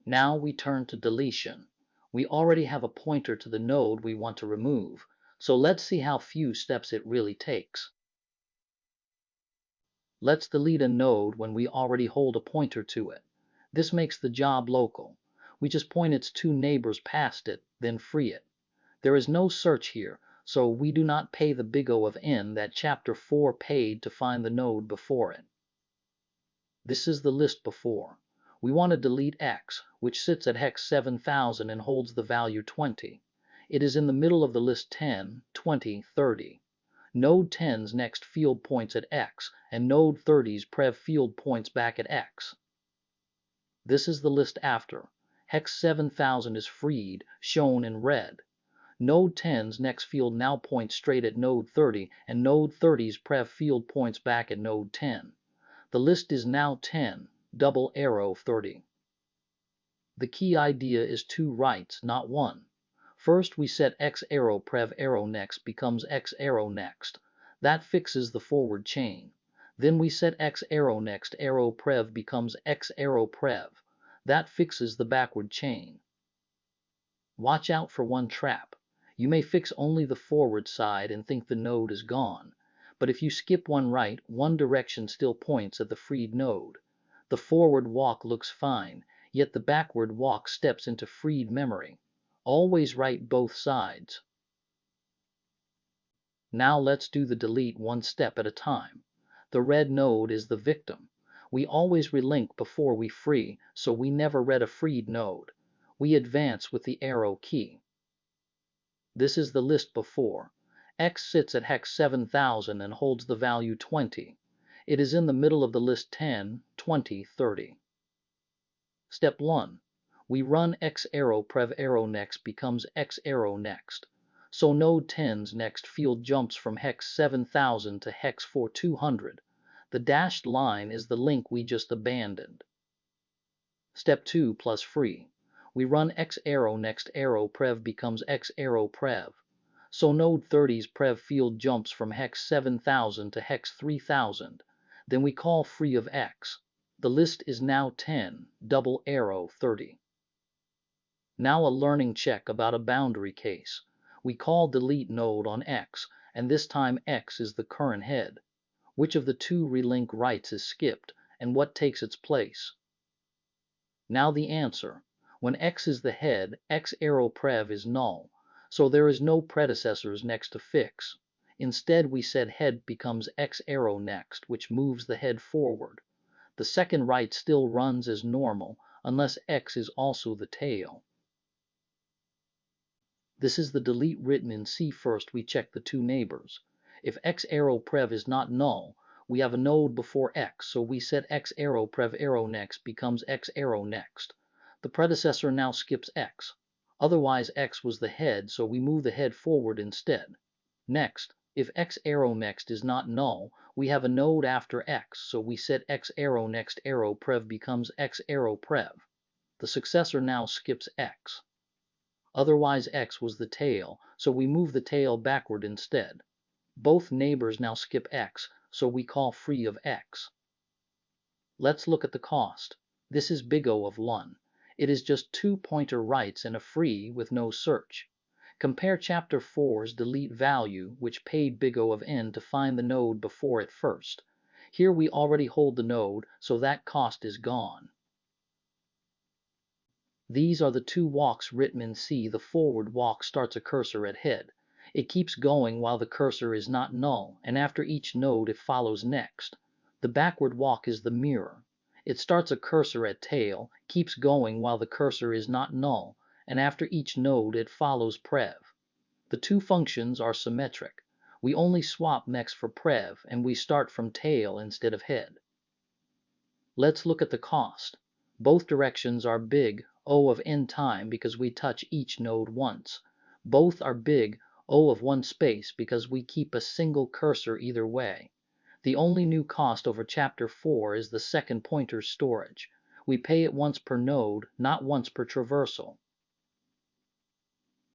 Now we turn to deletion. We already have a pointer to the node we want to remove, so let's see how few steps it really takes. Let's delete a node when we already hold a pointer to it. This makes the job local. We just point its two neighbors past it, then free it. There is no search here, so we do not pay the big O of n that chapter 4 paid to find the node before it. This is the list before. We want to delete x, which sits at hex 7000 and holds the value 20. It is in the middle of the list 10, 20, 30. Node 10's next field points at x, and node 30's prev field points back at x. This is the list after. Hex 7000 is freed, shown in red. Node 10's next field now points straight at node 30, and node 30's prev field points back at node 10. The list is now 10, double arrow 30. The key idea is two writes, not one. First, we set x arrow prev arrow next becomes x arrow next. That fixes the forward chain. Then we set x arrow next arrow prev becomes x arrow prev. That fixes the backward chain. Watch out for one trap. You may fix only the forward side and think the node is gone. But if you skip one right, one direction still points at the freed node. The forward walk looks fine, yet the backward walk steps into freed memory. Always write both sides. Now let's do the delete one step at a time. The red node is the victim. We always relink before we free, so we never read a freed node. We advance with the arrow key. This is the list before. X sits at hex 7000 and holds the value 20. It is in the middle of the list 10, 20, 30. Step 1. We run x arrow prev arrow next becomes x arrow next. So node 10's next field jumps from hex 7000 to hex 4200. The dashed line is the link we just abandoned. Step 2 plus free. We run x arrow next arrow prev becomes x arrow prev. So node 30's prev field jumps from hex 7000 to hex 3000. Then we call free of x. The list is now 10, double arrow 30. Now a learning check about a boundary case. We call delete node on x, and this time x is the current head. Which of the two relink writes is skipped, and what takes its place? Now the answer. When x is the head, x arrow prev is null, so there is no predecessors next to fix. Instead, we said head becomes x arrow next, which moves the head forward. The second write still runs as normal, unless x is also the tail. This is the delete written in C. First, we check the two neighbors. If x arrow prev is not null, we have a node before x, so we set x arrow prev arrow next becomes x arrow next. The predecessor now skips x. Otherwise, x was the head, so we move the head forward instead. Next, if x arrow next is not null, we have a node after x, so we set x arrow next arrow prev becomes x arrow prev. The successor now skips x. Otherwise, x was the tail, so we move the tail backward instead. Both neighbors now skip x, so we call free of x. Let's look at the cost. This is big O of 1. It is just 2 pointer writes and a free with no search. Compare chapter 4's delete value, which paid big O of n to find the node before it first. Here we already hold the node, so that cost is gone. These are the two walks written in C. The forward walk starts a cursor at head. It keeps going while the cursor is not null, and after each node it follows next. The backward walk is the mirror. It starts a cursor at tail, keeps going while the cursor is not null, and after each node it follows prev. The two functions are symmetric. We only swap next for prev, and we start from tail instead of head. Let's look at the cost. Both directions are big O of n time because we touch each node once. Both are big O of 1 space because we keep a single cursor either way. The only new cost over chapter 4 is the second pointer storage. We pay it once per node, not once per traversal.